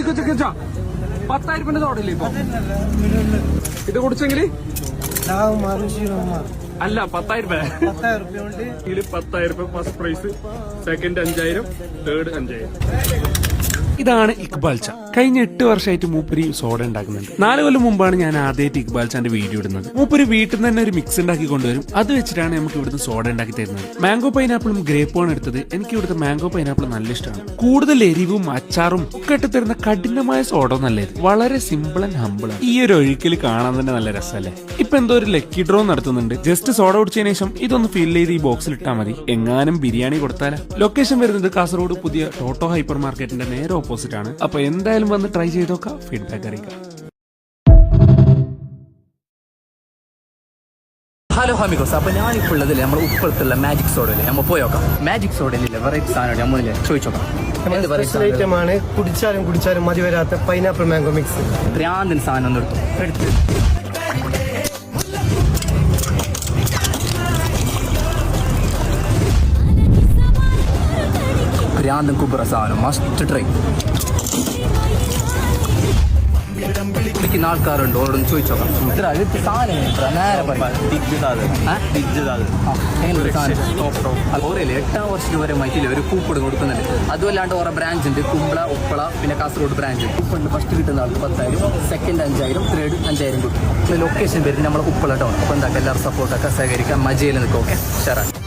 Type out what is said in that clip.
10,000 തോടില്ലേ ഇപ്പൊ ഇത് കുടിച്ചെങ്കില് അല്ല 10,000 രൂപ 10,000 ഫസ്റ്റ് പ്രൈസ്, സെക്കൻഡ് 5,000, തേർഡ് 5,000. ഇതാണ് ഇക്ബാൽ ചാ. കഴിഞ്ഞ 8 വർഷമായിട്ട് മൂപ്പര് സോഡ ഉണ്ടാക്കുന്നുണ്ട്. 4 കൊല്ലം മുമ്പാണ് ഞാൻ ആദ്യമായിട്ട് ഇക്ബാൽ ചാന്റെ വീഡിയോ ഇടുന്നത്. മൂപ്പര് വീട്ടിൽ നിന്ന് തന്നെ ഒരു മിക്സ് ഉണ്ടാക്കി കൊണ്ടുവരും. അത് വെച്ചിട്ടാണ് നമുക്ക് ഇവിടുന്ന് സോഡ ഉണ്ടാക്കി തരുന്നത്. മാംഗോ പൈനാപ്പിളും ഗ്രേപ്പുമാണ് എടുത്തത്. എനിക്ക് ഇവിടുത്തെ മാംഗോ പൈനാപ്പിൾ നല്ല ഇഷ്ടമാണ്. കൂടുതൽ എരിവും അച്ചാറും ഒക്കെ ഇട്ട് തരുന്ന കഠിനമായ സോഡ നല്ലത്. വളരെ സിമ്പിൾ ആൻഡ് ഹമ്പിൾ ആണ്. ഈ ഒരു ഒഴുക്കിൽ കാണാൻ തന്നെ നല്ല രസമല്ലേ. ഇപ്പൊ എന്തോ ഒരു ലക്കി ഡ്രോ നടത്തുന്നുണ്ട്. ജസ്റ്റ് സോഡ കുടിച്ചതിന് ശേഷം ഇതൊന്ന് ഫിൽ ചെയ്ത് ഈ ബോക്സിൽ ഇട്ടാൽ മതി. എങ്ങാനും ബിരിയാണി കൊടുത്താല. ലൊക്കേഷൻ വരുന്നത് കാസർഗോഡ് പുതിയ ടോട്ടോ ഹൈപ്പർ മാർക്കറ്റിന്റെ നേരെ ഓപ്പോസിറ്റ് ആണ്. അപ്പൊ എന്തായാലും വന്ന് ട്രൈ ചെയ്ത് നോക്കാം, ഫീഡ്ബാക്ക് അറിയിക്കാം. ഹലോ ഹമിഗോസ്, അപ്പൊ ഞാനിപ്പോൾ ഉള്ളതില്ലേ നമ്മുടെ ഉപ്പളത്തുള്ള മാജിക് സോഡയില്ലേ, നമ്മൾ പോയോക്കാം. മാജിക് സോഡയിലില്ല വെറൈറ്റി സാധനം നമ്മളില്ലേ ചോദിച്ചോക്കാം. ഐറ്റമാണ് കുടിച്ചാലും മതി വരാത്ത പൈനാപ്പിൾ മാംഗോ മിക്സ്. ഭ്രാന്തൻ സാധനം ഒന്ന് എടുത്തു. ഭ്രാന്തൻ കുബറ സാധനം മസ്റ്റ് ട്രൈ. വിളിക്കുന്ന ആൾക്കാരുണ്ട്, ഓരോടൊന്ന് ചോദിച്ചോക്കാം. നേരെ ഓരല്ലേ 8 വർഷത്തിന് വരെ മൈറ്റിൽ ഒരു കൂപ്പൺ കൊടുക്കുന്നുണ്ട്. അതുമല്ലാണ്ട് ഓരോ ബ്രാഞ്ച് ഉണ്ട്, കുമ്പള, ഉപ്പള, പിന്നെ കാസർഗോഡ് ബ്രാഞ്ച്. കൂപ്പൺ ഫസ്റ്റ് കിട്ടുന്ന ആൾക്ക് 10,000, സെക്കൻഡ് 5,000, തേർഡ് 5,000 കിട്ടും. ലൊക്കേഷൻ വരുന്നത് നമ്മളെ ഉപ്പള ടൗൺ. അപ്പോൾ എന്താക്കുക, എല്ലാവരും സപ്പോർട്ടൊക്കെ സഹകരിക്കാം, മജയിൽ നിൽക്കും. ഓക്കെ, ഷെയറാണ്.